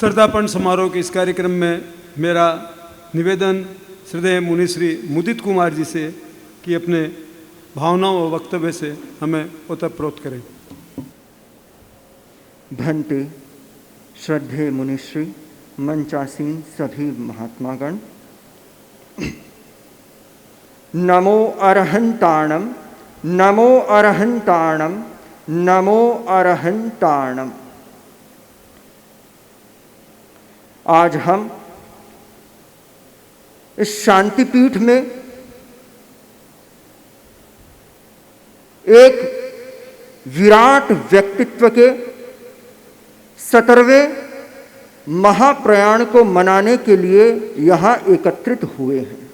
श्रद्धापन समारोह के इस कार्यक्रम में मेरा निवेदन श्रद्धेय मुनि श्री मुदित कुमार जी से कि अपने भावनाओं और वक्तव्य से हमें ओतप्रोत करें। भंते श्रद्धेय मुनिश्री, मंचासीन सभी महात्मागण, नमो अरहंताणम, नमो अरहंताणम, नमो अरहंताणम। आज हम इस शांतिपीठ में एक विराट व्यक्तित्व के 17वें महाप्रयाण को मनाने के लिए यहाँ एकत्रित हुए हैं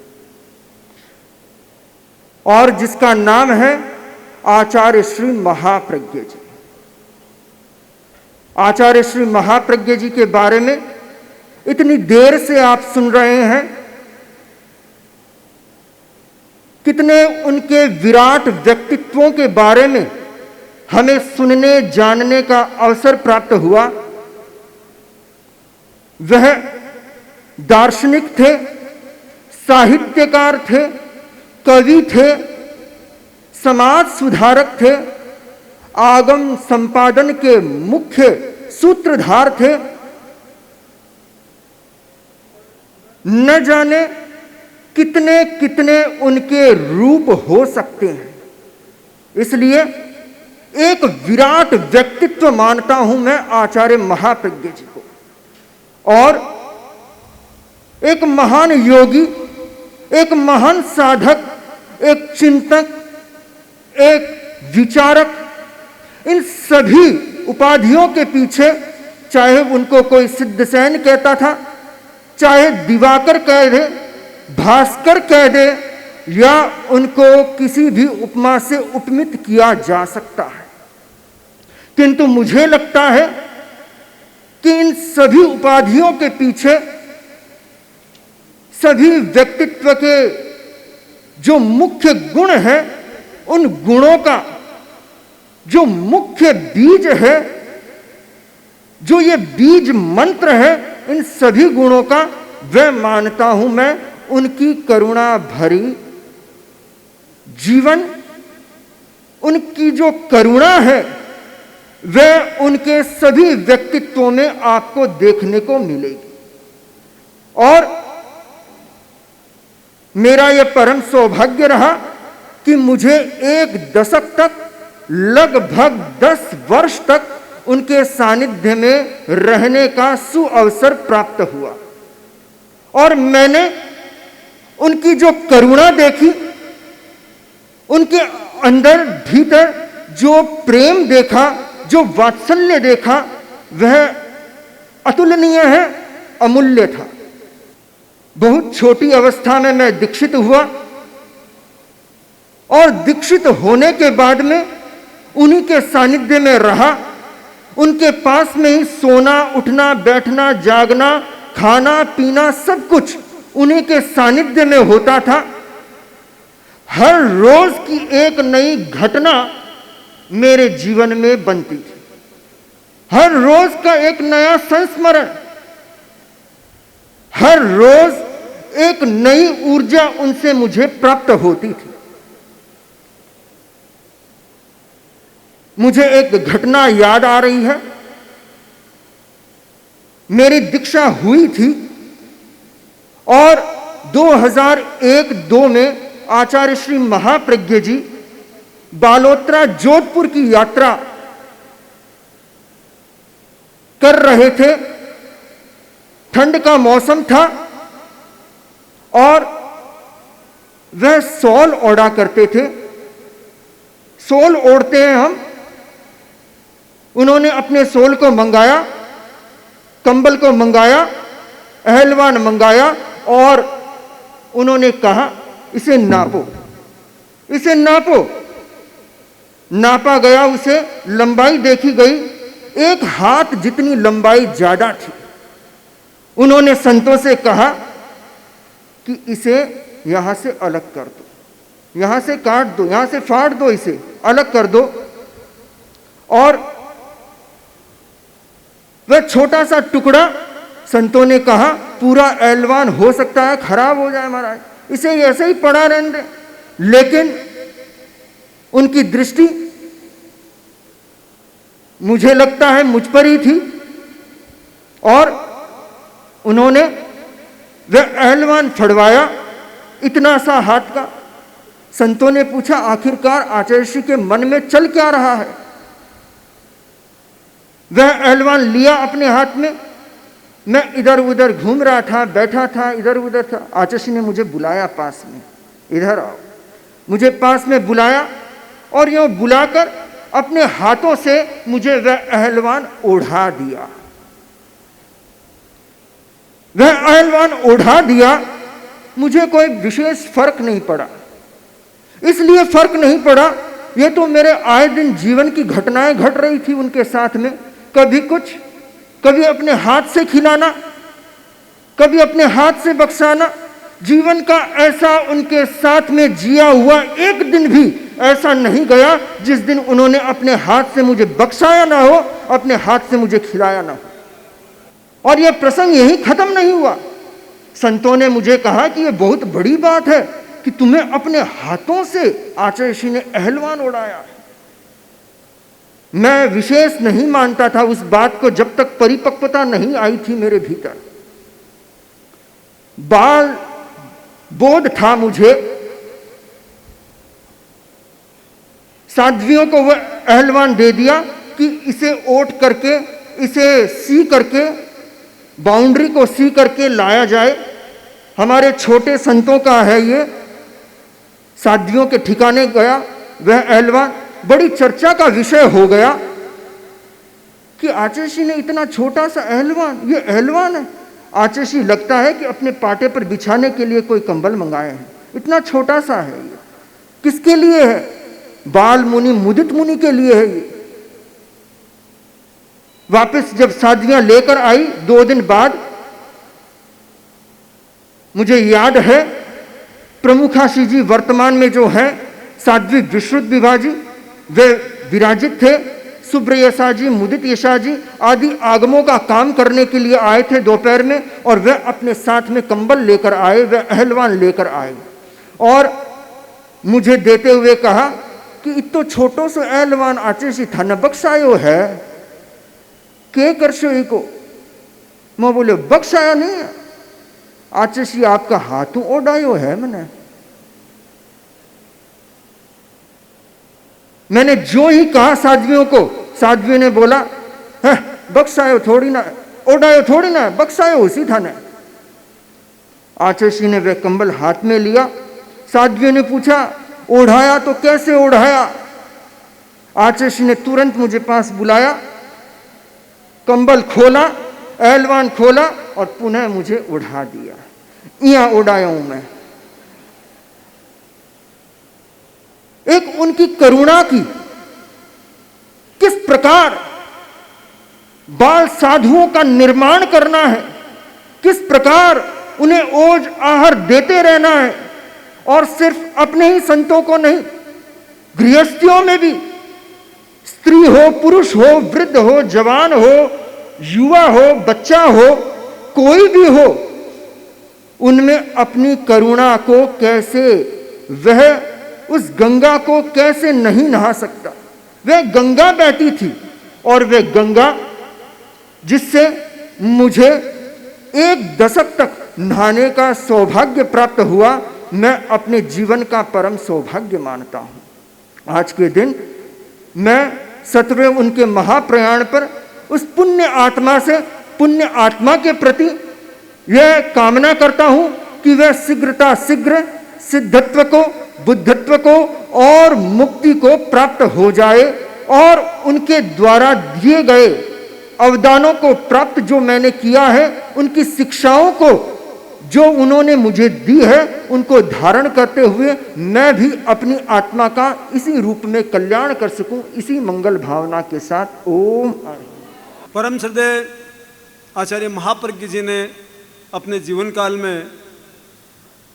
और जिसका नाम है आचार्य श्री महाप्रज्ञ जी। आचार्य श्री महाप्रज्ञ जी के बारे में इतनी देर से आप सुन रहे हैं, कितने उनके विराट व्यक्तित्वों के बारे में हमें सुनने जानने का अवसर प्राप्त हुआ। वह दार्शनिक थे, साहित्यकार थे, कवि थे, समाज सुधारक थे, आगम संपादन के मुख्य सूत्रधार थे। न जाने कितने कितने उनके रूप हो सकते हैं। इसलिए एक विराट व्यक्तित्व मानता हूं मैं आचार्य महाप्रज्ञ जी को, और एक महान योगी, एक महान साधक, एक चिंतक, एक विचारक, इन सभी उपाधियों के पीछे चाहे उनको कोई सिद्धसेन कहता था, चाहे दिवाकर कह दे, भास्कर कह दे, या उनको किसी भी उपमा से उपमित किया जा सकता है, किंतु मुझे लगता है कि इन सभी उपाधियों के पीछे सभी व्यक्तित्व के जो मुख्य गुण है, उन गुणों का जो मुख्य बीज है, जो ये बीज मंत्र है, इन सभी गुणों का वह मानता हूं मैं उनकी करुणा भरी जीवन। उनकी जो करुणा है वह उनके सभी व्यक्तित्वों में आपको देखने को मिलेगी। और मेरा यह परम सौभाग्य रहा कि मुझे एक दशक तक, लगभग 10 वर्ष तक उनके सानिध्य में रहने का सुअवसर प्राप्त हुआ, और मैंने उनकी जो करुणा देखी, उनके अंदर भीतर जो प्रेम देखा, जो वात्सल्य देखा, वह अतुलनीय है, अमूल्य था। बहुत छोटी अवस्था में मैं दीक्षित हुआ, और दीक्षित होने के बाद में उन्हीं के सानिध्य में रहा। उनके पास में ही सोना, उठना, बैठना, जागना, खाना पीना सब कुछ उन्हीं के सानिध्य में होता था। हर रोज की एक नई घटना मेरे जीवन में बनती थी, हर रोज का एक नया संस्मरण, हर रोज एक नई ऊर्जा उनसे मुझे प्राप्त होती थी। मुझे एक घटना याद आ रही है। मेरी दीक्षा हुई थी और 2001-2 में आचार्य श्री महाप्रज्ञ जी बालोतरा जोधपुर की यात्रा कर रहे थे। ठंड का मौसम था और वह शॉल ओढ़ा करते थे। शॉल ओढ़ते हैं हम। उन्होंने अपने शॉल को मंगाया, कंबल को मंगाया, पहलवान मंगाया, और उन्होंने कहा इसे नापो, इसे नापो। नापा गया, उसे लंबाई देखी गई, 1 हाथ जितनी लंबाई ज्यादा थी। उन्होंने संतों से कहा कि इसे यहां से अलग कर दो, यहां से काट दो, यहां से फाड़ दो, इसे अलग कर दो। और वह छोटा सा टुकड़ा संतों ने कहा पूरा एलवान हो सकता है खराब हो जाए महाराज, इसे ऐसे ही पड़ा रहने दें। लेकिन उनकी दृष्टि मुझे लगता है मुझ पर ही थी और उन्होंने वह एहलवान फड़वाया इतना सा हाथ का। संतों ने पूछा आखिरकार आचार्य श्री के मन में चल क्या रहा है। वह एहलवान लिया अपने हाथ में, मैं इधर उधर घूम रहा था, बैठा था, इधर उधर था। आचार्य श्री ने मुझे बुलाया पास में, इधर आओ। मुझे पास में बुलाया और यूं बुलाकर अपने हाथों से मुझे वह एहलवान ओढ़ा दिया। वह एहलवान ओढ़ा दिया, मुझे कोई विशेष फर्क नहीं पड़ा। इसलिए फर्क नहीं पड़ा, ये तो मेरे आए दिन जीवन की घटनाएं घट रही थी उनके साथ में। कभी कुछ, कभी अपने हाथ से खिलाना, कभी अपने हाथ से बख्शाना। जीवन का ऐसा उनके साथ में जिया हुआ एक दिन भी ऐसा नहीं गया जिस दिन उन्होंने अपने हाथ से मुझे बख्शाया ना हो, अपने हाथ से मुझे खिलाया ना हो। और यह प्रसंग यही खत्म नहीं हुआ। संतों ने मुझे कहा कि यह बहुत बड़ी बात है कि तुम्हें अपने हाथों से आचार्य श्री ने एहलवान उड़ाया। मैं विशेष नहीं मानता था उस बात को जब तक परिपक्वता नहीं आई थी मेरे भीतर। बाल बोध था मुझे। साध्वियों को वह एहलवान दे दिया कि इसे ओट करके, इसे सी करके, बाउंड्री को सी करके लाया जाए। हमारे छोटे संतों का है ये। साध्वियों के ठिकाने गया वह एहलवान, बड़ी चर्चा का विषय हो गया कि आचार्य श्री ने इतना छोटा सा एहलवान, ये एहलवान है। आचार्य श्री लगता है कि अपने पाटे पर बिछाने के लिए कोई कंबल मंगाए हैं, इतना छोटा सा है ये। किसके लिए है? बाल मुनि, मुदित मुनि के लिए है ये। वापस जब साध्वियां लेकर आई 2 दिन बाद, मुझे याद है प्रमुखाशी जी वर्तमान में जो हैं साध्वी विश्रुत विभा जी, वे विराजित थे। सुब्रयसा जी, मुदित यशा जी आदि आगमों का काम करने के लिए आए थे दोपहर में, और वे अपने साथ में कंबल लेकर आए, वे एहलवान लेकर आए और मुझे देते हुए कहा कि इतो छोटो सो एहलवान आचार्य श्री थाने बख्शायो है, के करशो इको। मैं बोले बख्शाया नहीं है, आचार्य श्री आपका हाथों ओढ़ायो है। मैंने जो ही कहा साध्वियों को, साध्वियों ने बोला है बख्शायो थोड़ी ना, ओढ़ायो थोड़ी ना, बख्शायो उसी थाने। आचार्य श्री ने वह कंबल हाथ में लिया। साध्वियों ने पूछा ओढ़ाया तो कैसे ओढ़ाया? आचार्य श्री ने तुरंत मुझे पास बुलाया, कंबल खोला, एहलवान खोला और पुनः मुझे उड़ा दिया। यहां उड़ाया हूं मैं। एक उनकी करुणा की, किस प्रकार बाल साधुओं का निर्माण करना है, किस प्रकार उन्हें ओज आहार देते रहना है, और सिर्फ अपने ही संतों को नहीं, गृहस्थियों में भी, स्त्री हो, पुरुष हो, वृद्ध हो, जवान हो, युवा हो, बच्चा हो, कोई भी हो, उनमें अपनी करुणा को कैसे, वह उस गंगा को कैसे नहीं नहा सकता। वह गंगा बहती थी और वह गंगा जिससे मुझे 1 दशक तक नहाने का सौभाग्य प्राप्त हुआ, मैं अपने जीवन का परम सौभाग्य मानता हूं। आज के दिन मैं 7वें उनके महाप्रयाण पर उस पुण्य आत्मा से, पुण्य आत्मा के प्रति यह कामना करता हूं कि वह शीघ्रता शीघ्र सिद्धत्व को, बुद्धत्व को और मुक्ति को प्राप्त हो जाए, और उनके द्वारा दिए गए अवदानों को प्राप्त जो मैंने किया है, उनकी शिक्षाओं को जो उन्होंने मुझे दी है, उनको धारण करते हुए मैं भी अपनी आत्मा का इसी रूप में कल्याण कर सकूं। इसी मंगल भावना के साथ ओम। परम श्रद्धेय आचार्य महाप्रज्ञ जी ने अपने जीवन काल में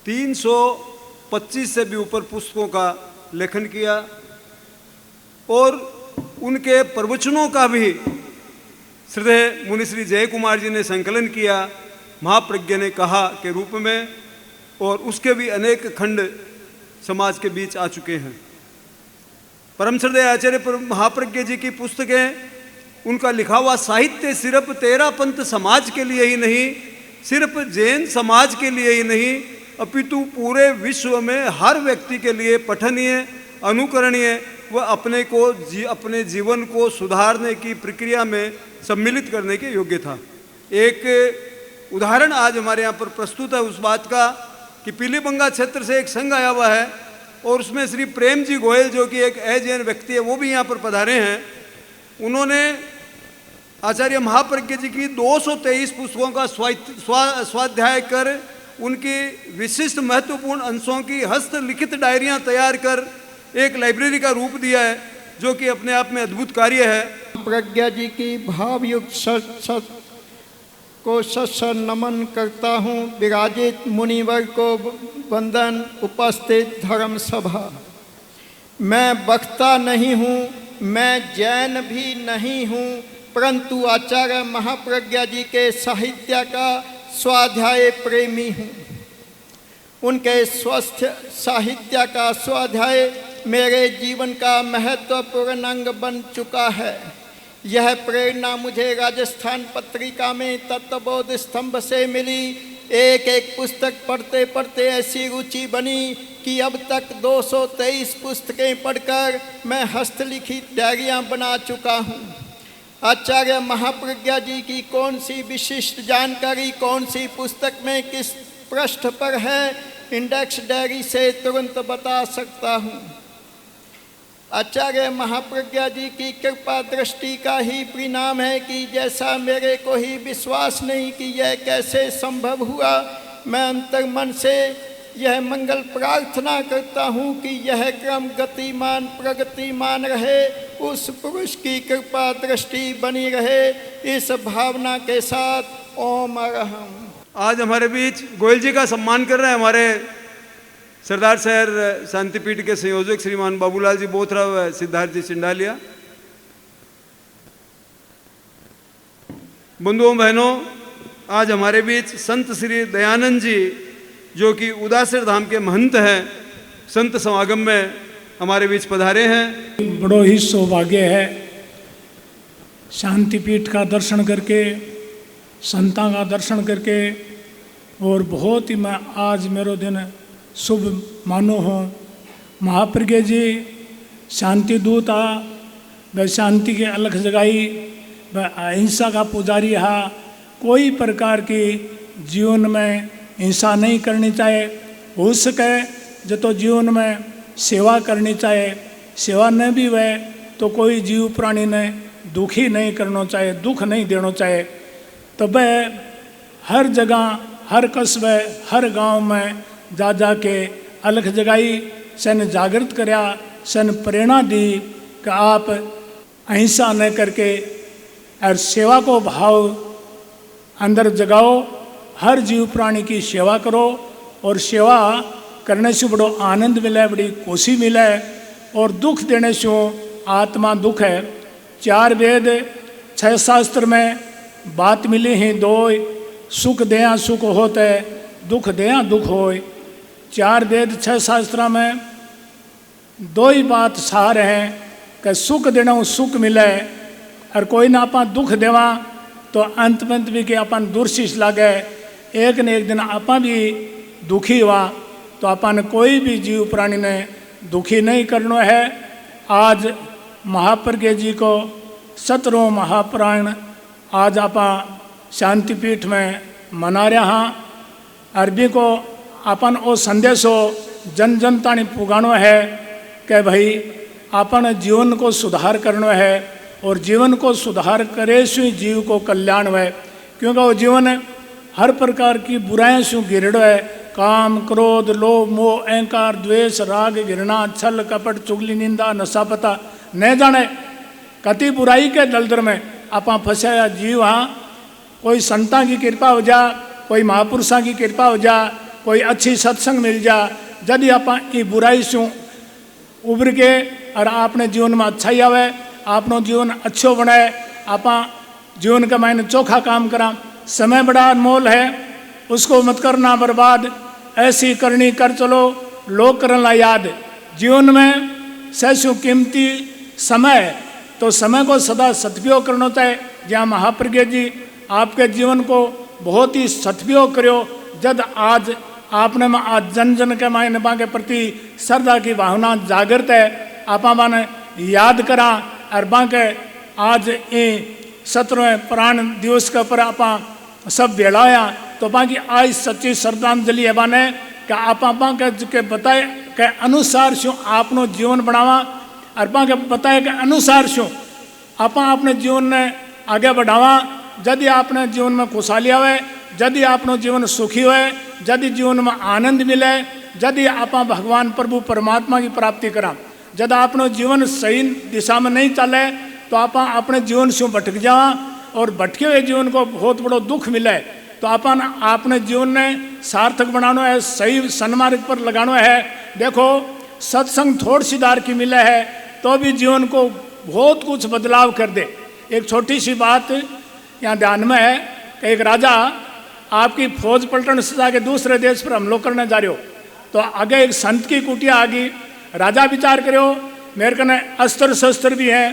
325 से भी ऊपर पुस्तकों का लेखन किया और उनके प्रवचनों का भी श्रद्धेय मुनि श्री जय कुमार जी ने संकलन किया महाप्रज्ञ ने कहा के रूप में, और उसके भी अनेक खंड समाज के बीच आ चुके हैं। परम श्रद्धेय आचार्य महाप्रज्ञ जी की पुस्तकें, उनका लिखा हुआ साहित्य सिर्फ तेरा पंथ समाज के लिए ही नहीं, सिर्फ जैन समाज के लिए ही नहीं, अपितु पूरे विश्व में हर व्यक्ति के लिए पठनीय, अनुकरणीय व अपने जीवन को सुधारने की प्रक्रिया में सम्मिलित करने के योग्य था। एक उदाहरण आज हमारे यहाँ पर प्रस्तुत है उस बात का कि पीलीबंगा क्षेत्र से एक संघ आया हुआ है और उसमें श्री प्रेम जी गोयल जो कि एक अजैन व्यक्ति है वो भी यहाँ पर पधारे हैं। उन्होंने आचार्य महाप्रज्ञ जी की 223 पुस्तकों का स्वाध्याय कर उनकी विशिष्ट महत्वपूर्ण अंशों की हस्तलिखित डायरियां तैयार कर एक लाइब्रेरी का रूप दिया है, जो कि अपने आप में अद्भुत कार्य है। प्रज्ञा जी की भावयुक्त को सत नमन करता हूँ। विराजित मुनिवर को वंदन। उपस्थित धर्म सभा, मैं वक्ता नहीं हूँ, मैं जैन भी नहीं हूँ, परंतु आचार्य महाप्रज्ञा जी के साहित्य का स्वाध्याय प्रेमी हूँ। उनके स्वस्थ साहित्य का स्वाध्याय मेरे जीवन का महत्वपूर्ण अंग बन चुका है। यह प्रेरणा मुझे राजस्थान पत्रिका में तत्वबोध स्तंभ से मिली। एक एक पुस्तक पढ़ते पढ़ते ऐसी रुचि बनी कि अब तक 223 पुस्तकें पढ़कर मैं हस्तलिखित डायरियाँ बना चुका हूँ। आचार्य महाप्रज्ञा जी की कौन सी विशिष्ट जानकारी कौन सी पुस्तक में किस पृष्ठ पर है, इंडेक्स डायरी से तुरंत बता सकता हूँ। आचार्य महाप्रज्ञा जी की कृपा दृष्टि का ही परिणाम है कि जैसा मेरे को ही विश्वास नहीं कि यह कैसे संभव हुआ, मैं अंतर्मन से यह मंगल प्रार्थना करता हूँ कि यह क्रम गतिमान प्रगतिमान रहे, उस पुरुष की कृपा दृष्टि बनी रहे। इस भावना के साथ ओम अरहम। आज हमारे बीच गोयल जी का सम्मान कर रहे हैं हमारे सरदार शहर शांतिपीठ के संयोजक श्रीमान बाबूलाल जी बोथरा व सिद्धार्थ जी सिंडालिया। बंधुओं बहनों, आज हमारे बीच संत श्री दयानंद जी जो कि उदासीर धाम के महंत हैं, संत समागम में हमारे बीच पधारे हैं। बड़ो ही सौभाग्य है शांतिपीठ का दर्शन करके, संतां का दर्शन करके, और बहुत ही मैं आज मेरा दिन शुभ मानो हूँ। महाप्रज्ञ जी शांति दूत आ, वह शांति के अलख जगाई, वह अहिंसा का पुजारी हा। कोई प्रकार की जीवन में हिंसा नहीं करनी चाहिए, हो सके जो तो जीवन में सेवा करनी चाहिए। सेवा न भी वह तो कोई जीव प्राणी ने दुखी नहीं करना चाहिए, दुख नहीं देना चाहिए। तो वह हर जगह, हर कस्बे, हर गांव में जा जा के अलख जगाई, सन जागृत कराया, सन प्रेरणा दी कि आप अहिंसा न करके और सेवा को भाव अंदर जगाओ, हर जीव प्राणी की सेवा करो, और सेवा करने से बड़ो आनंद मिले, बड़ी खुशी मिले, और दुख देने से आत्मा दुख है। 4 वेद 6 शास्त्र में बात मिली है दो, सुख देया सुख होते, दुख देया दुख होए। 4 वेद 6 शास्त्र में 2 ही बात सार हैं कि सुख देना सुख मिले, और कोई ना अपन दुख देवा तो अंत में भी कि अपन दुर्शिष लागे, एक न एक दिन अपन भी दुखी हुआ। तो अपन कोई भी जीव प्राणी ने दुखी नहीं करना है। आज महाप्रज्ञ जी को 17वां महाप्राण आज आप शांतिपीठ में मना रहा हाँ। अरबी को अपन वो संदेशो जन जन ताणी पुगानो है कि भाई अपन जीवन को सुधार करना है, और जीवन को सुधार करे से जीव को कल्याण है। क्योंकि वो जीवन हर प्रकार की बुराइयों से घिरड़ो है। काम, क्रोध, लोभ, मोह, अहंकार, द्वेष, राग, घृणा, छल, कपट, चुगली, निंदा, नशा पता न जाने कति बुराई के दलदल में आपा फंसाया जीव। हाँ, कोई संतां की कृपा हो जा, कोई महापुरुषों की कृपा हो जा, कोई अच्छी सत्संग मिल जा, यदि आप ये बुराई से उभर के और आपने जीवन में अच्छाई आवे, आपनो जीवन अच्छो बनाए, आप जीवन का मैंने चोखा काम करा। समय बड़ा अनमोल है, उसको मत करना बर्बाद, ऐसी करनी कर चलो लोग करना याद। जीवन में सैसु कीमती समय है, तो समय को सदा सदुपयोग करना चाहिए। जहाँ महाप्रज्ञ जी आपके जीवन को बहुत ही सदुपयोग करो, जब आज आपने में आज जन जन के मायने बा के प्रति श्रद्धा की भावना जागृत है, आप ने याद करा और बा के आज ये 17वें प्राण दिवस के ऊपर आप सब भेड़ाया, तो बाकी आज सच्ची श्रद्धांजलि है बाने कि आप के बताए के अनुसार शू आपनो जीवन बनावा और बा के बताए के अनुसार शू आप अपने जीवन ने आगे बढ़ावा। यदि आपने जीवन में खुशहाली आवे, यदि आपनो जीवन सुखी होए, यदि जीवन में आनंद मिले, यदि आप भगवान प्रभु परमात्मा की प्राप्ति करा, यदि आपनो जीवन सही दिशा में नहीं चले तो आप अपने जीवन से भटक जावा और भटके हुए जीवन को बहुत बड़ो दुख मिले। तो आपने जीवन ने सार्थक बनाना है, सही सन्मार्ग पर लगाना है। देखो सत्संग थोड़ी सी दार की मिले है तो भी जीवन को बहुत कुछ बदलाव कर दे। एक छोटी सी बात यहाँ ध्यान में है कि एक राजा आपकी फौज पलटन सजा के दूसरे देश पर हमला करने जा रहे हो, तो आगे एक संत की कुटिया आ गई। राजा विचार करो मेरे कने अस्त्र शस्त्र भी हैं,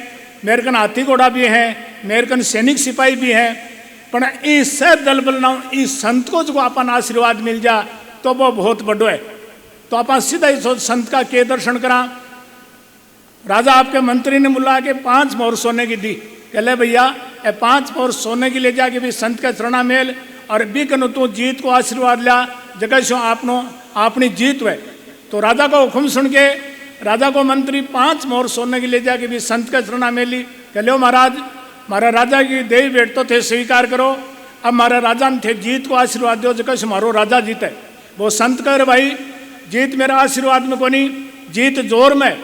मेरे कने हाथी घोड़ा भी हैं, मेरे कने सैनिक सिपाही भी हैं, पर इस दल बल ना इस संत को जो अपन आशीर्वाद मिल जा तो वो बहुत बड़ो है। तो आप सीधा इस संत का के दर्शन करा। राजा आपके मंत्री ने बुला के 5 मोहर सोने की दी, कहले भैया ये 5 मोहर सोने की ले जाके भी संत का चरणा मेल और भी कनो तू जीत को आशीर्वाद लिया जगह सो आपनो अपनी जीत हुए। तो राजा को हुक्म सुन के राजा को मंत्री 5 मोहर सोने की ले जाके भी संत का चरणा मेली। कहले महाराज मारा राजा की देवी भेंट तो थे स्वीकार करो, अब मारा राजा ने थे जीत को आशीर्वाद दो जगह से मारो राजा जीते। वो संत कह रहे भाई जीत मेरा आशीर्वाद में कोनी, जीत जोर में,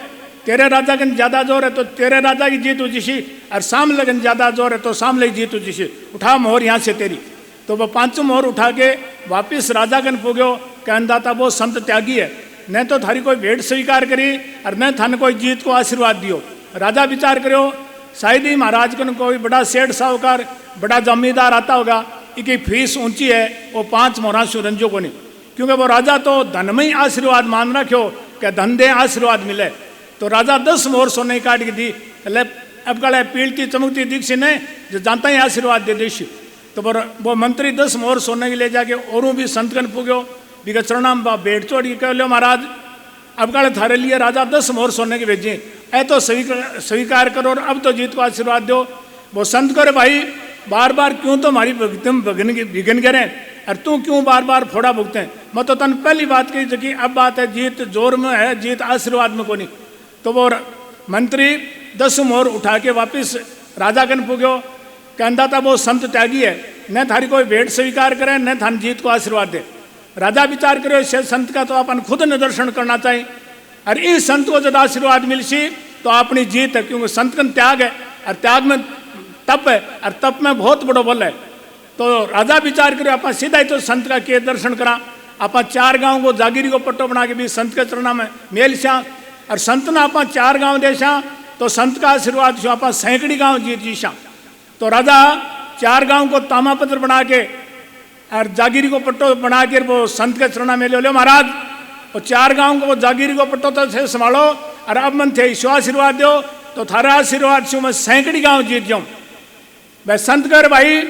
तेरे राजा के ज्यादा जोर है तो तेरे राजा की जीत उजिशी और सामले के ज्यादा जोर है तो सामले की जीत उजिशी, उठा मोहर यहाँ से तेरी। तो वो 5 मोहर उठा के वापिस राजा कन पुग्यो, कहनदाता वो संत त्यागी है, न तो थारी कोई भेंट स्वीकार करी और न थाने कोई जीत को आशीर्वाद दियो। राजा विचार करो शायद ही महाराज कन कोई बड़ा सेठ साहूकार बड़ा जमींदार आता होगा, इनकी फीस ऊंची है, वो 5 मोहरा सुरंजो को नहीं, क्योंकि वो राजा तो धन में ही आशीर्वाद मान रखो कि धन दे आशीर्वाद मिले। तो राजा 10 मोहर सोने काट के दी, अब कल पीलती चमकती दीक्षी ने जो जानता ही आशीर्वाद दे देशी। तो वो मंत्री 10 मोहर सोने के ले जाके और भी संतगन पुग्यो, बिका चरणाम भेंट चोड़ के कह लो महाराज अब कल थारे लिए राजा 10 मोहर सोने के भेजे, ऐ तो स्वीकार करो और अब तो जीत को आशीर्वाद दो। वो संत करे भाई बार बार क्यों तो हमारी विघन करें और तू क्यों बार बार फोड़ा भुगते हैं। मैं तो तन पहली बात कही थी कि अब बात है जीत जोर में है, जीत आशीर्वाद में को नहीं। तो वो मंत्री 10 मोहर उठा के वापिस राजा कन पुग्यो, कहता था वो संत त्यागी है, न थारी कोई भेंट स्वीकार करे न थान जीत को आशीर्वाद दे। राजा विचार करो इस संत का तो अपन खुद निदर्शन करना चाहिए और इस संत को जब आशीर्वाद मिलसी तो अपनी जीत है, क्योंकि संत कन त्याग है और त्याग में तप है और तप में बहुत बड़ो बल है। तो राजा विचार करो आप सीधा ही तो संत का के दर्शन करा, आप 4 गांव को जागीरी को पट्टो बना के भी संत के चरणा में मेल स्या और संत ने आप 4 गांव देशा तो संत का आशीर्वाद से आप सैकड़ी गांव जीत जीशा। तो राजा 4 गांव को तामापत्र बना के और जागीरी को पट्टो बना के वो संत के चरणा में ले लो महाराज, और 4 गांव को वो जागीरी को पट्टो तो से संभालो और अब मन थे ईश्वर आशीर्वाद दो तो थारा आशीर्वाद से मैं सैकड़ी गांव जीत जाऊं। वह संत कर भाई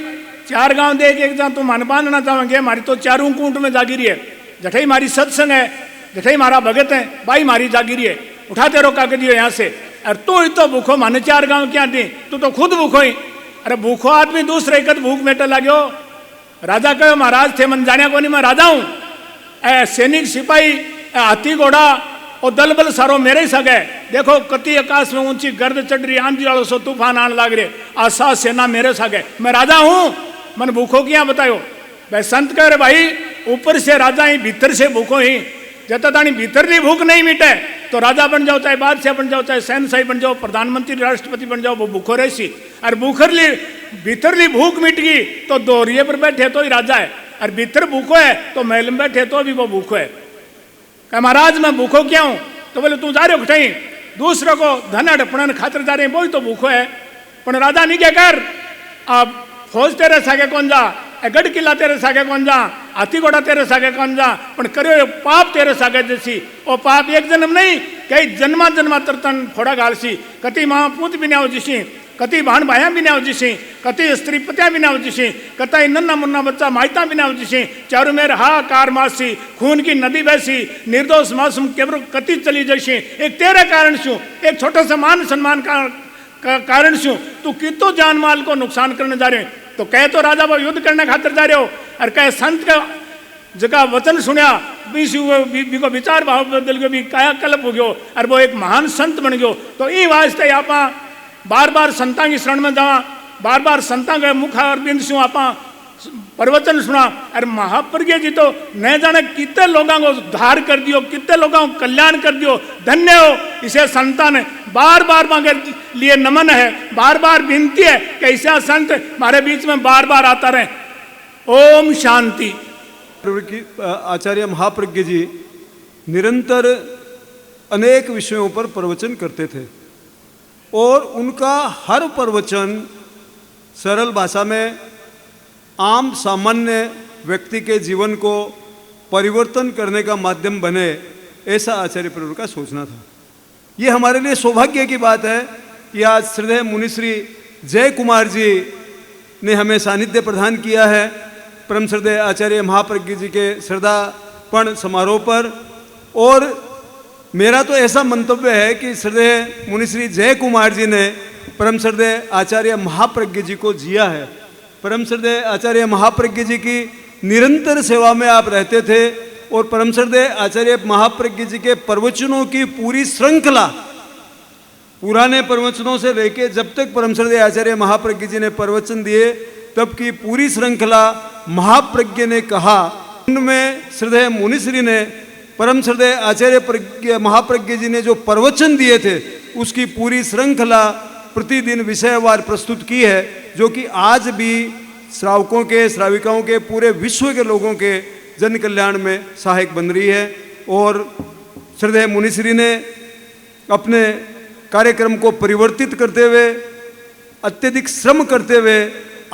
4 गांव दे के एक तुम मन बांधना चाहेंगे, हमारी तो 4 कूट में जागीरी है, जठई मारी सत्संग है, जठई मारा भगत है, भाई मारी जागीरी है, उठाते रोका के दियो यहाँ से। और तू ही तो भूखो माने 4 गांव क्या दी, तू तो खुद भूखो ही। अरे भूखो आदमी दूसरे कद भूख मेटे लाग्यो। राजा कहो महाराज थे मन जाने को नहीं, मैं राजा हूं, सैनिक सिपाही हाथी घोड़ा और दल बल सारो मेरे ही सगे। देखो कति आकाश में ऊंची गर्द चढ़ रही, आंधी वालों सो तूफान आने लग रहे, आशा सेना मेरे सगे, मैं राजा हूं, मन भूखो क्या बतायो। भाई संत कह रहे भाई ऊपर से राजा ही भीतर से भूखो ही, जब तानी भीतरली भूख नहीं मिटे तो राजा बन जाओ, चाहे बादशाह बन जाओ, चाहे शहनशाही बन जाओ, प्रधानमंत्री राष्ट्रपति बन जाओ, वो भूखो रहसी। और भूखरली भीतरली भूख मिट गई तो दोहरिए पर बैठे तो ही राजा है, और भीतर भूखो है तो महल में बैठे तो भी वो भूखो है। कहा महाराज मैं भूखो क्या हूं, तो बोले तू जा रहे हो कहीं दूसरों को धन हड़पने खातिर जा रहे हैं, वही तो भूखो है। पर राजा नहीं क्या कर अब फौज तेरे सागे कौन जा, गढ़ किला तेरे सागे कौन जा, हाथी घोड़ा तेरे सागे कौन जा, पण करो पाप तेरे सागे जैसी। ओ पाप एक जन्म नहीं, कई जन्मा जन्मा तरतन फोड़ा गालसी। कति माँ पूत भी ना जिसी, कति भाण भाया भी ना जिसी, कति स्त्री पत्या भी ना जिसी, कतई नन्ना मुन्ना बच्चा माइता भी ना जिसी। चारू मेर हाकार मासी, खून की नदी बहसी, निर्दोष मासूम केवल कति चली जैसी। एक तेरे कारण छू, एक छोटा सा मान सम्मान का कारण छू, तू कितो जान माल को नुकसान करने जा रहे। तो कहे तो राजा वो युद्ध करने खातिर जा रहे हो, और कहे संत का जगह वचन सुनिया भी को विचार भाव बदल गयो, भी कायाकल्प हो गयो, और वो एक महान संत बन गयो। तो ई वास्ते आप बार बार संतां की शरण में जावा, बार बार संतां के मुख अरविंद से आप प्रवचन सुना। और महाप्रज्ञ जी तो न जाने कितने लोगों को उद्धार कर दियो, कितने लोगों को कल्याण कर दियो। धन्य हो इसे संतान। बार बार मांगे लिए नमन है, बार बार विनती है कि ऐसा संत हमारे बीच में बार बार आता रहे। ओम शांति। आचार्य महाप्रज्ञ जी निरंतर अनेक विषयों पर प्रवचन करते थे, और उनका हर प्रवचन सरल भाषा में आम सामान्य व्यक्ति के जीवन को परिवर्तन करने का माध्यम बने, ऐसा आचार्य प्रभु का सोचना था। ये हमारे लिए सौभाग्य की बात है कि आज श्रद्धेय मुनिश्री जय कुमार जी ने हमें सानिध्य प्रदान किया है परम श्रद्धेय आचार्य महाप्रज्ञ जी के श्रद्धापण समारोह पर। और मेरा तो ऐसा मंतव्य है कि श्रद्धेय मुनिश्री जय कुमार जी ने परम श्रद्धेय आचार्य महाप्रज्ञ जी को जिया है। परम श्रद्धेय आचार्य महाप्रज्ञ जी की निरंतर सेवा में आप रहते थे, और परम श्रद्धेय आचार्य महाप्रज्ञ जी के प्रवचनों की पूरी श्रृंखला, पुराने प्रवचनों से लेके जब तक परम श्रद्धेय आचार्य महाप्रज्ञ जी ने प्रवचन दिए तब की पूरी श्रृंखला महाप्रज्ञ ने कहा, उनमें श्रद्धेय मुनिश्री ने परम श्रद्धेय आचार्य महाप्रज्ञ जी ने जो प्रवचन दिए थे उसकी पूरी श्रृंखला प्रतिदिन विषयवार प्रस्तुत की है, जो कि आज भी श्रावकों के श्राविकाओं के पूरे विश्व के लोगों के जन कल्याण में सहायक बन रही है। और श्रद्धेय मुनिश्री ने अपने कार्यक्रम को परिवर्तित करते हुए, अत्यधिक श्रम करते हुए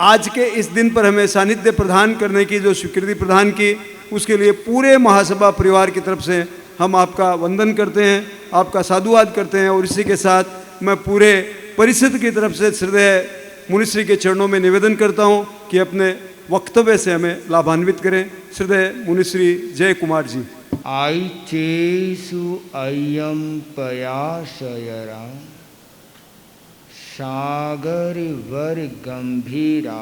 आज के इस दिन पर हमें सानिध्य प्रदान करने की जो स्वीकृति प्रदान की, उसके लिए पूरे महासभा परिवार की तरफ से हम आपका वंदन करते हैं, आपका साधुवाद करते हैं। और इसी के साथ मैं पूरे परिषद की तरफ से श्रद्धेय मुनिश्री के चरणों में निवेदन करता हूं कि अपने वक्तव्य से हमें लाभान्वित करें। श्रद्धेय मुनिश्री जय कुमार जी। आइचेषु अयं पयाशयरा सागरवर गंभीरा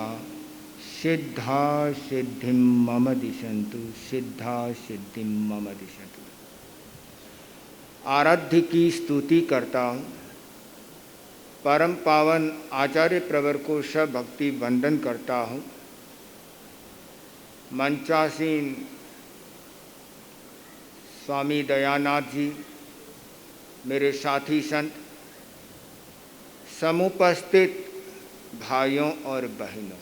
सिद्धा सिद्धिं मम दिशन्तु, सिद्धा सिद्धिं मम दिशन्तु। आराध्य की स्तुति करता हूँ, परम पावन आचार्य प्रवर को सब भक्ति वंदन करता हूँ। मंचासीन स्वामी दयानाथ जी, मेरे साथी संत, समुपस्थित भाइयों और बहनों,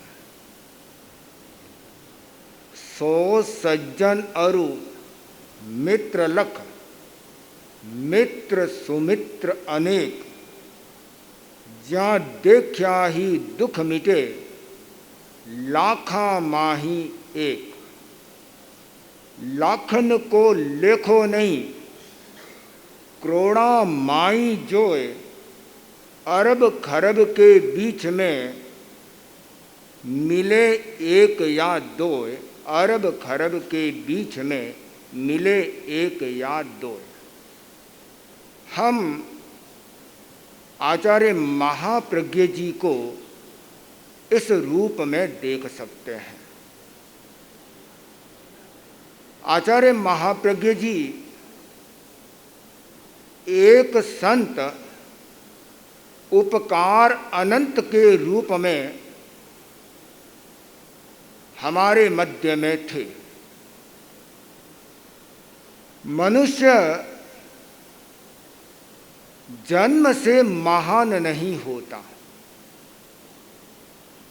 सो सज्जन अरु मित्र लख, मित्र सुमित्र अनेक, जा देखा ही दुख मिटे, लाखा माही एक। लाखन को लेखो नहीं, करोड़ा माई जोए, अरब खरब के बीच में मिले एक या दो, अरब खरब के बीच में मिले एक या दो। हम आचार्य महाप्रज्ञ जी को इस रूप में देख सकते हैं। आचार्य महाप्रज्ञ जी एक संत उपकार अनंत के रूप में हमारे मध्य में थे। मनुष्य जन्म से महान नहीं होता,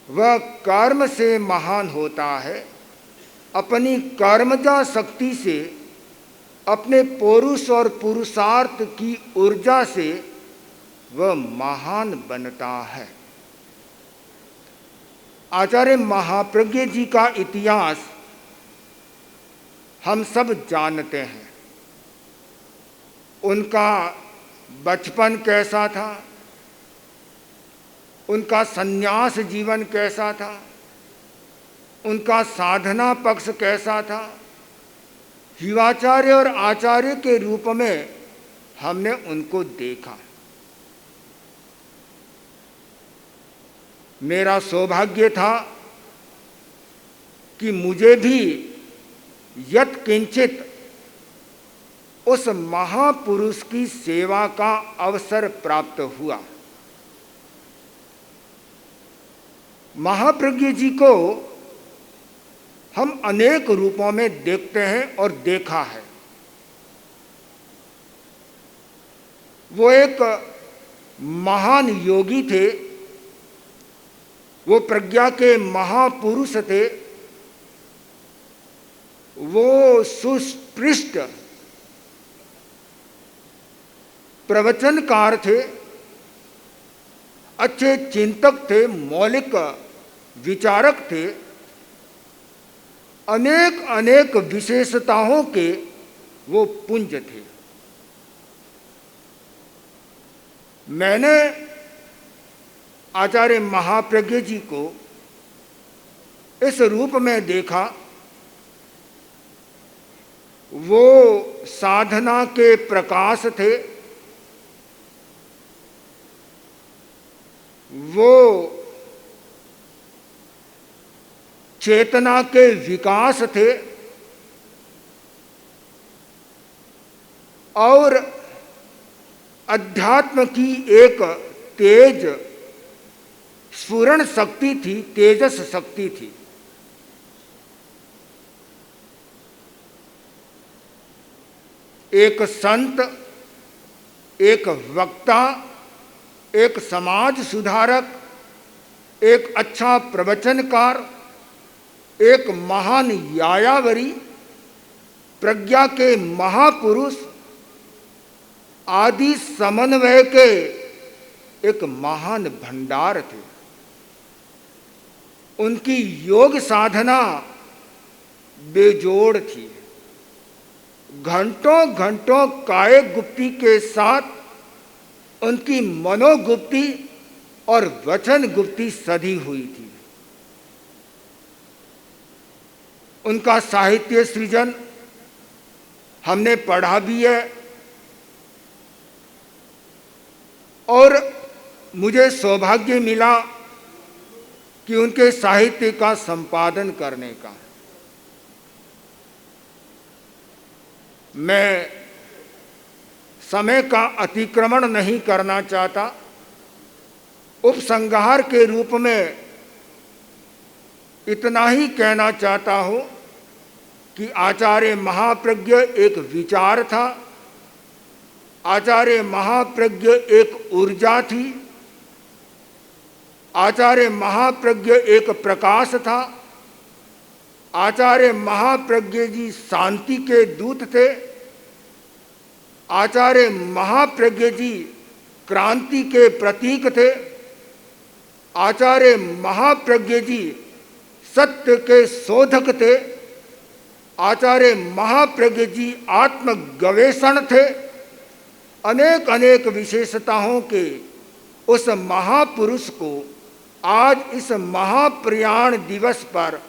वह कर्म से महान होता है। अपनी कर्मजा शक्ति से, अपने पौरुष और पुरुषार्थ की ऊर्जा से वह महान बनता है। आचार्य महाप्रज्ञ जी का इतिहास हम सब जानते हैं। उनका बचपन कैसा था, उनका संन्यास जीवन कैसा था, उनका साधना पक्ष कैसा था, शिवाचार्य और आचार्य के रूप में हमने उनको देखा। मेरा सौभाग्य था कि मुझे भी यत् किंचित उस महापुरुष की सेवा का अवसर प्राप्त हुआ। महाप्रज्ञ जी को हम अनेक रूपों में देखते हैं और देखा है। वो एक महान योगी थे, वो प्रज्ञा के महापुरुष थे, वो सुस्पृष्ट प्रवचनकार थे, अच्छे चिंतक थे, मौलिक विचारक थे, अनेक अनेक विशेषताओं के वो पुंज थे। मैंने आचार्य महाप्रज्ञ जी को इस रूप में देखा, वो साधना के प्रकाश थे, वो चेतना के विकास थे और अध्यात्म की एक तेज स्फुरण शक्ति थी, तेजस शक्ति थी। एक संत, एक वक्ता, एक समाज सुधारक, एक अच्छा प्रवचनकार, एक महान यायावरी, प्रज्ञा के महापुरुष आदि समन्वय के एक महान भंडार थे। उनकी योग साधना बेजोड़ थी। घंटों घंटों काय गुप्ती के साथ उनकी मनोगुप्ती और वचन गुप्ती सधी हुई थी। उनका साहित्य सृजन हमने पढ़ा भी है और मुझे सौभाग्य मिला कि उनके साहित्य का संपादन करने का। मैं समय का अतिक्रमण नहीं करना चाहता। उपसंहार के रूप में इतना ही कहना चाहता हूँ कि आचार्य महाप्रज्ञ एक विचार था, आचार्य महाप्रज्ञ एक ऊर्जा थी, आचार्य महाप्रज्ञ एक प्रकाश था, आचार्य महाप्रज्ञ जी शांति के दूत थे, आचार्य महाप्रज्ञ जी क्रांति के प्रतीक थे, आचार्य महाप्रज्ञ जी सत्य के शोधक थे, आचार्य महाप्रज्ञ जी आत्म गवेषण थे। अनेक अनेक विशेषताओं के उस महापुरुष को आज इस महाप्रयाण दिवस पर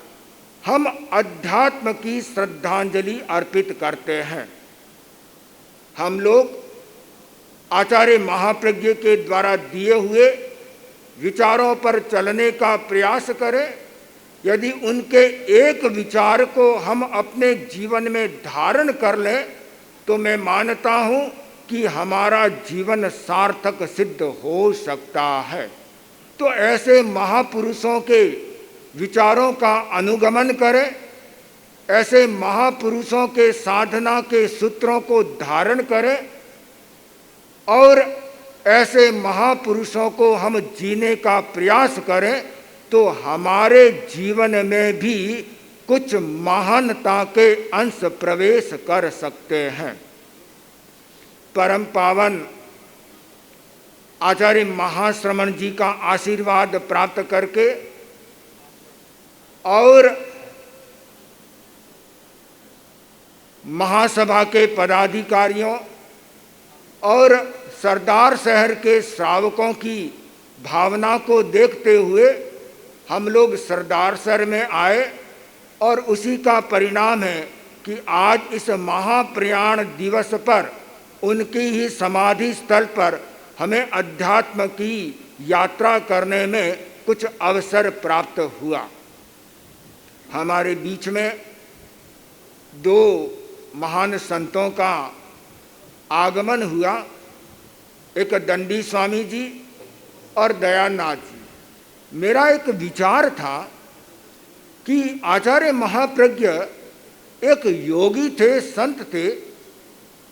हम अध्यात्म की श्रद्धांजलि अर्पित करते हैं। हम लोग आचार्य महाप्रज्ञ के द्वारा दिए हुए विचारों पर चलने का प्रयास करें। यदि उनके एक विचार को हम अपने जीवन में धारण कर लें तो मैं मानता हूँ कि हमारा जीवन सार्थक सिद्ध हो सकता है। तो ऐसे महापुरुषों के विचारों का अनुगमन करें, ऐसे महापुरुषों के साधना के सूत्रों को धारण करें और ऐसे महापुरुषों को हम जीने का प्रयास करें तो हमारे जीवन में भी कुछ महानता के अंश प्रवेश कर सकते हैं। परम पावन आचार्य महाश्रमण जी का आशीर्वाद प्राप्त करके और महासभा के पदाधिकारियों और सरदार शहर के श्रावकों की भावना को देखते हुए हम लोग सरदार शहर में आए और उसी का परिणाम है कि आज इस महाप्रयाण दिवस पर उनकी ही समाधि स्थल पर हमें अध्यात्म की यात्रा करने में कुछ अवसर प्राप्त हुआ। हमारे बीच में दो महान संतों का आगमन हुआ, एक दंडी स्वामी जी और दयानाथ जी। मेरा एक विचार था कि आचार्य महाप्रज्ञ एक योगी थे, संत थे,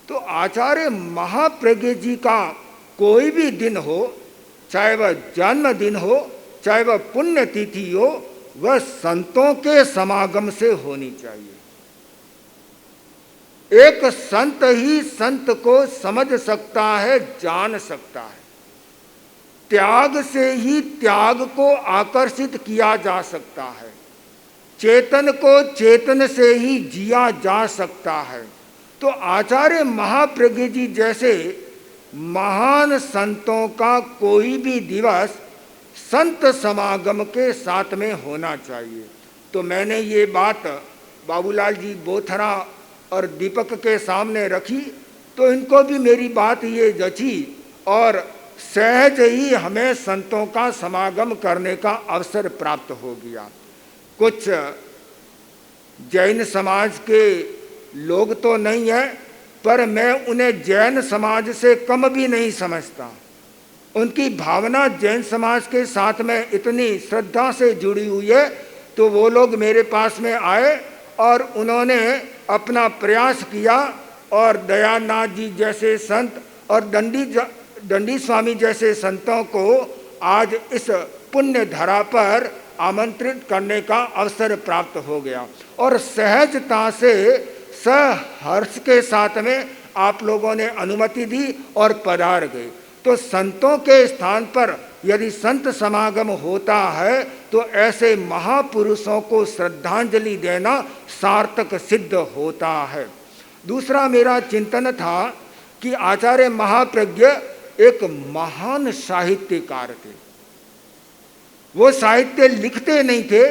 तो आचार्य महाप्रज्ञ जी का कोई भी दिन हो, चाहे वह जन्मदिन हो, चाहे वह पुण्यतिथि हो, वह संतों के समागम से होनी चाहिए। एक संत ही संत को समझ सकता है, जान सकता है। त्याग से ही त्याग को आकर्षित किया जा सकता है। चेतन को चेतन से ही जिया जा सकता है। तो आचार्य महाप्रज्ञ जी जैसे महान संतों का कोई भी दिवस संत समागम के साथ में होना चाहिए। तो मैंने ये बात बाबूलाल जी बोथरा और दीपक के सामने रखी, तो इनको भी मेरी बात ये जची और सहज ही हमें संतों का समागम करने का अवसर प्राप्त हो गया। कुछ जैन समाज के लोग तो नहीं है, पर मैं उन्हें जैन समाज से कम भी नहीं समझता। उनकी भावना जैन समाज के साथ में इतनी श्रद्धा से जुड़ी हुई है। तो वो लोग मेरे पास में आए और उन्होंने अपना प्रयास किया और दयानाथ जी जैसे संत और दंडी स्वामी जैसे संतों को आज इस पुण्य धरा पर आमंत्रित करने का अवसर प्राप्त हो गया और सहजता से सहर्ष के साथ में आप लोगों ने अनुमति दी और पधार गए। तो संतों के स्थान पर यदि संत समागम होता है तो ऐसे महापुरुषों को श्रद्धांजलि देना सार्थक सिद्ध होता है। दूसरा मेरा चिंतन था कि आचार्य महाप्रज्ञ एक महान साहित्यकार थे। वो साहित्य लिखते नहीं थे,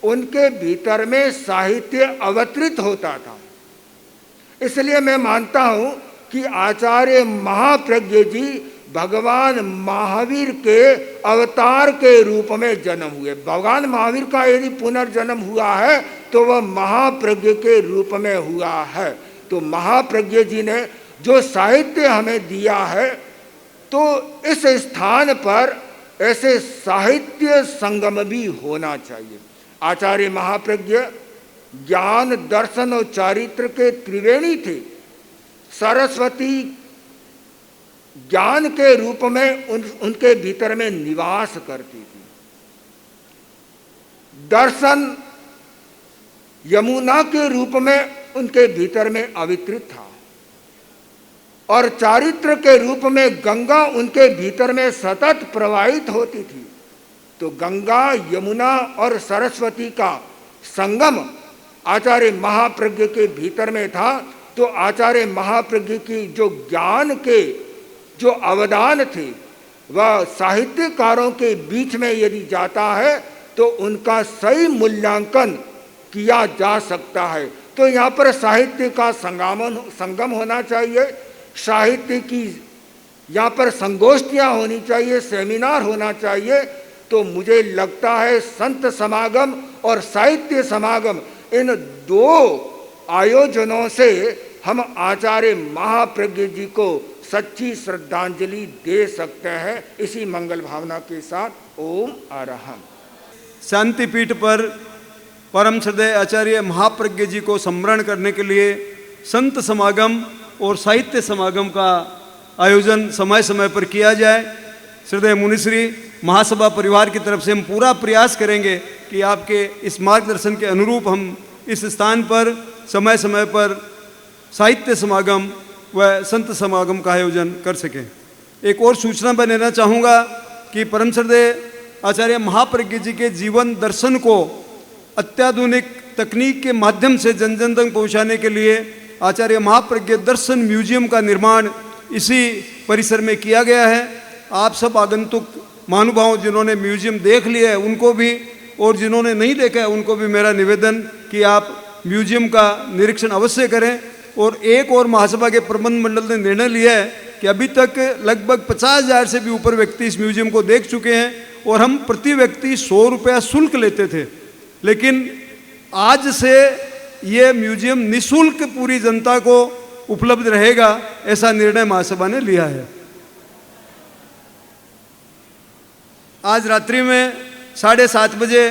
उनके भीतर में साहित्य अवतरित होता था। इसलिए मैं मानता हूं कि आचार्य महाप्रज्ञ जी भगवान महावीर के अवतार के रूप में जन्म हुए। भगवान महावीर का यदि पुनर्जन्म हुआ है तो वह महाप्रज्ञ के रूप में हुआ है। तो महाप्रज्ञ जी ने जो साहित्य हमें दिया है, तो इस स्थान पर ऐसे साहित्य संगम भी होना चाहिए। आचार्य महाप्रज्ञ ज्ञान दर्शन और चारित्र के त्रिवेणी थे। सरस्वती ज्ञान के रूप में उनके भीतर में निवास करती थी। दर्शन यमुना के रूप में उनके भीतर में अवितरित था और चारित्र के रूप में गंगा उनके भीतर में सतत प्रवाहित होती थी। तो गंगा, यमुना और सरस्वती का संगम आचार्य महाप्रज्ञ के भीतर में था। तो आचार्य महाप्रज्ञ की जो ज्ञान के जो अवदान थे वह साहित्यकारों के बीच में यदि जाता है तो उनका सही मूल्यांकन किया जा सकता है। तो यहाँ पर साहित्य का संगम होना चाहिए, साहित्य की यहाँ पर संगोष्ठियाँ होनी चाहिए, सेमिनार होना चाहिए। तो मुझे लगता है संत समागम और साहित्य समागम इन दो आयोजनों से हम आचार्य महाप्रज्ञ जी को सच्ची श्रद्धांजलि दे सकते हैं। इसी मंगल भावना के साथ ओम अरहम। शांतिपीठ पर परम श्रद्धेय आचार्य महाप्रज्ञ जी को स्मरण करने के लिए संत समागम और साहित्य समागम का आयोजन समय समय पर किया जाए। श्रद्धेय मुनिश्री महासभा परिवार की तरफ से हम पूरा प्रयास करेंगे कि आपके इस मार्गदर्शन के अनुरूप हम इस स्थान पर समय समय पर साहित्य समागम व संत समागम का आयोजन कर सकें। एक और सूचना मैं देना चाहूँगा कि परम श्रद्धेय आचार्य महाप्रज्ञ जी के जीवन दर्शन को अत्याधुनिक तकनीक के माध्यम से जन जन तक पहुँचाने के लिए आचार्य महाप्रज्ञ दर्शन म्यूजियम का निर्माण इसी परिसर में किया गया है। आप सब आगंतुक महानुभाव जिन्होंने म्यूजियम देख लिया है उनको भी, और जिन्होंने नहीं देखा है उनको भी मेरा निवेदन कि आप म्यूजियम का निरीक्षण अवश्य करें। और एक और महासभा के प्रबंध मंडल ने निर्णय लिया है कि अभी तक लगभग 50,000 से भी ऊपर व्यक्ति इस म्यूजियम को देख चुके हैं और हम प्रति व्यक्ति 100 रुपया शुल्क लेते थे, लेकिन आज से ये म्यूजियम निःशुल्क पूरी जनता को उपलब्ध रहेगा, ऐसा निर्णय महासभा ने लिया है। आज रात्रि में 7:30 बजे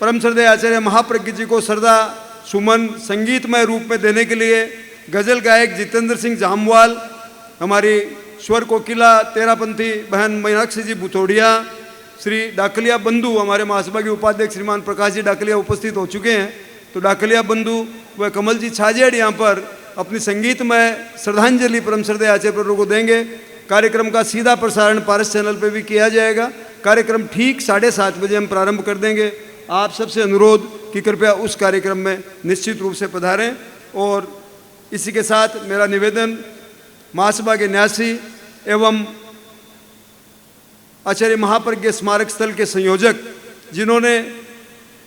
परम श्रद्धेय आचार्य महाप्रज्ञ जी को श्रद्धा सुमन संगीतमय रूप में देने के लिए गजल गायक जितेंद्र सिंह जामवाल, हमारी स्वर कोकिला तेरापंथी बहन मीनाक्षी जी बुथोड़िया, श्री डाकलिया बंधु, हमारे महासभा के उपाध्यक्ष श्रीमान प्रकाश जी डाकलिया उपस्थित हो चुके हैं। तो डाकलिया बंधु व कमल जी छाजेड़ यहाँ पर अपनी संगीतमय श्रद्धांजलि परम श्रद्धेय आचार्य प्रभु को देंगे। कार्यक्रम का सीधा प्रसारण पारस चैनल पर भी किया जाएगा। कार्यक्रम ठीक 7:30 बजे हम प्रारंभ कर देंगे। आप सबसे अनुरोध कि कृपया उस कार्यक्रम में निश्चित रूप से पधारें। और इसी के साथ मेरा निवेदन महासभा के न्यासी एवं आचार्य महाप्रज्ञ स्मारक स्थल के संयोजक, जिन्होंने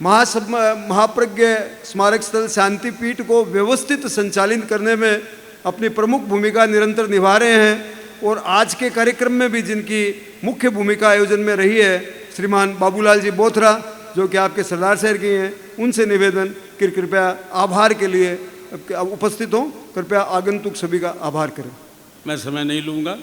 महाप्रज्ञ स्मारक स्थल शांतिपीठ को व्यवस्थित संचालित करने में अपनी प्रमुख भूमिका निरंतर निभा रहे हैं, और आज के कार्यक्रम में भी जिनकी मुख्य भूमिका आयोजन में रही है, श्रीमान बाबूलाल जी बोथरा, जो कि आपके सरदार शहर के हैं, उनसे निवेदन कि कृपया आभार के लिए उपस्थित हों। कृपया आगंतुक सभी का आभार करें। मैं समय नहीं लूँगा।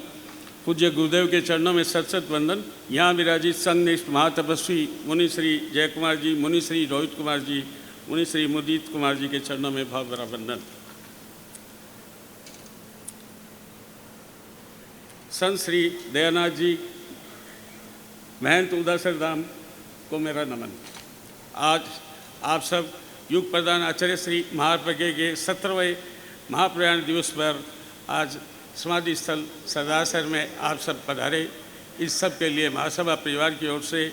पूज्य गुरुदेव के चरणों में सत सत वंदन। यहाँ विराजित संतनिष्ठ महातपस्वी मुनि श्री जय कुमार जी, मुनि श्री रोहित कुमार जी, मुनि श्री मुदित कुमार जी के चरणों में भाव भरा वंदन। संत श्री दयानाथ जी, महंत उदासर धाम को मेरा नमन। आज आप सब युग प्रधान आचार्य श्री महाप्रज्ञ के 17वें महाप्रयाण दिवस पर आज समाधि स्थल सरदार शहर में आप सब पधारे। इस सब के लिए महासभा परिवार की ओर से,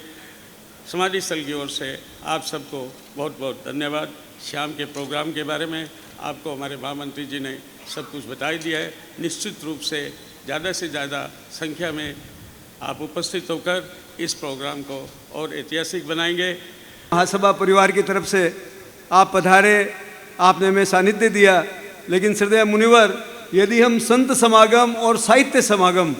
समाधि स्थल की ओर से आप सबको बहुत बहुत धन्यवाद। शाम के प्रोग्राम के बारे में आपको हमारे महामंत्री जी ने सब कुछ बता दिया है। निश्चित रूप से ज़्यादा संख्या में आप उपस्थित होकर इस प्रोग्राम को और ऐतिहासिक बनाएंगे। महासभा परिवार की तरफ से आप पधारे, आपने हमें सानिध्य दिया, लेकिन श्रद्धेय मुनिवर, यदि हम संत समागम और साहित्य समागम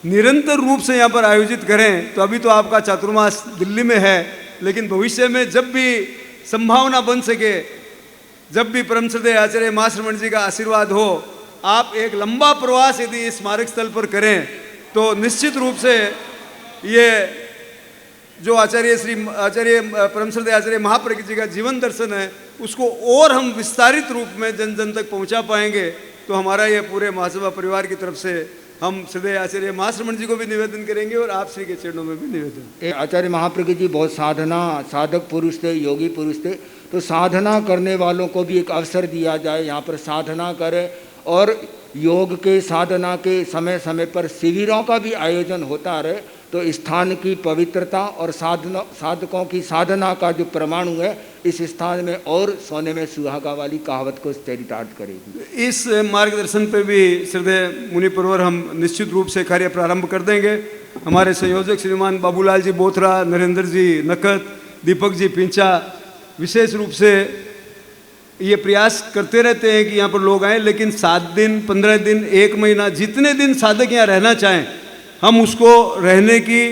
निरंतर रूप से यहाँ पर आयोजित करें तो अभी तो आपका चातुर्मास दिल्ली में है, लेकिन भविष्य में जब भी संभावना बन सके, जब भी परम श्रद्धेय आचार्य महाश्रमण जी का आशीर्वाद हो, आप एक लंबा प्रवास यदि इस स्मारक स्थल पर करें तो निश्चित रूप से ये जो आचार्य परम श्रद्धेय आचार्य महाप्रज्ञ जी का जीवन दर्शन है उसको और हम विस्तारित रूप में जन जन तक पहुंचा पाएंगे। तो हमारा ये पूरे महासभा परिवार की तरफ से हम श्रद्धेय आचार्य महाश्रमण जी को भी निवेदन करेंगे और आप श्री के चरणों में भी निवेदन। आचार्य महाप्रज्ञ जी बहुत साधक पुरुष थे, योगी पुरुष थे, तो साधना करने वालों को भी एक अवसर दिया जाए, यहाँ पर साधना करें। और योग के साधना के समय समय पर शिविरों का भी आयोजन होता रहे, तो स्थान की पवित्रता और साधकों की साधना का जो परमाणु है इस स्थान में और सोने में सुहागा वाली कहावत को चरितार्थ करेगी। इस मार्गदर्शन पे भी श्रद्धेय मुनि परवर हम निश्चित रूप से कार्य प्रारंभ कर देंगे। हमारे संयोजक श्रीमान बाबूलाल जी बोथरा, नरेंद्र जी नकद, दीपक जी पिंचा विशेष रूप से ये प्रयास करते रहते हैं कि यहाँ पर लोग आएँ, लेकिन 7 दिन, 15 दिन, 1 महीना, जितने दिन साधक यहाँ रहना चाहें हम उसको रहने की,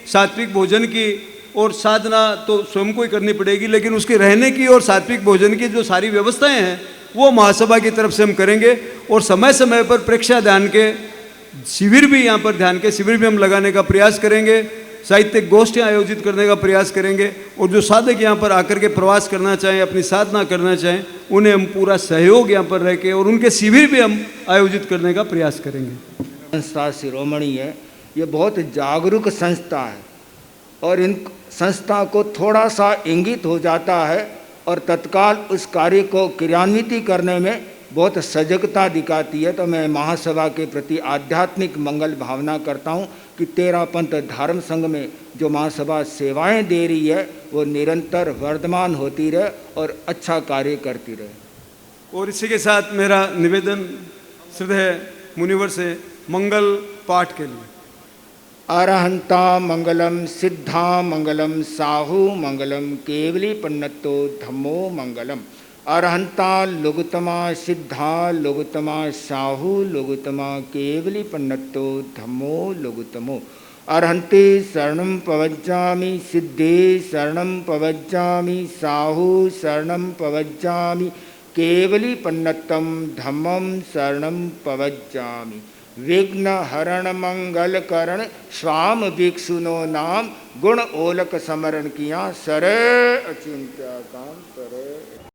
सात्विक भोजन की और साधना तो स्वयं को ही करनी पड़ेगी, लेकिन उसके रहने की और सात्विक भोजन की जो सारी व्यवस्थाएं हैं वो महासभा की तरफ से हम करेंगे। और समय समय पर प्रेक्षा ध्यान के शिविर भी, यहाँ पर ध्यान के शिविर भी हम लगाने का प्रयास करेंगे, साहित्यिक गोष्ठियाँ आयोजित करने का प्रयास करेंगे। और जो साधक यहाँ पर आकर के प्रवास करना चाहें, अपनी साधना करना चाहें, उन्हें हम पूरा सहयोग यहाँ पर रह के और उनके शिविर भी हम आयोजित करने का प्रयास करेंगे। संस्था शिरोमणि है, ये बहुत जागरूक संस्था है और इन संस्था को थोड़ा सा इंगित हो जाता है और तत्काल उस कार्य को क्रियान्वित करने में बहुत सजगता दिखाती है। तो मैं महासभा के प्रति आध्यात्मिक मंगल भावना करता हूँ कि तेरा पंथ धर्म संघ में जो महासभा सेवाएं दे रही है वो निरंतर वर्धमान होती रहे और अच्छा कार्य करती रहे। और इसी के साथ मेरा निवेदन श्रद्धेय मुनिवर से मंगल पाठ के लिए। अरहंता मंगलम सिद्धा मंगलम साहु मंगलम केवली पन्नतो धम्मो मंगलम। अरहंता लुगतमा सिद्धा लुगतमा साहु लुगतमा केवली पन्नतो धम्मो लुगतमो। अरहंते शरणं पवज्जामि सिद्धे शरणं पवज्जामि साहु शरणं पवज्जामि केवली पन्नतम धम्मं शरणं पवज्जामि। विघ्न हरण मंगल करण स्वाम भिक्षुनो नाम गुण ओलक समरण किया सरे अचिंत्य काम करे।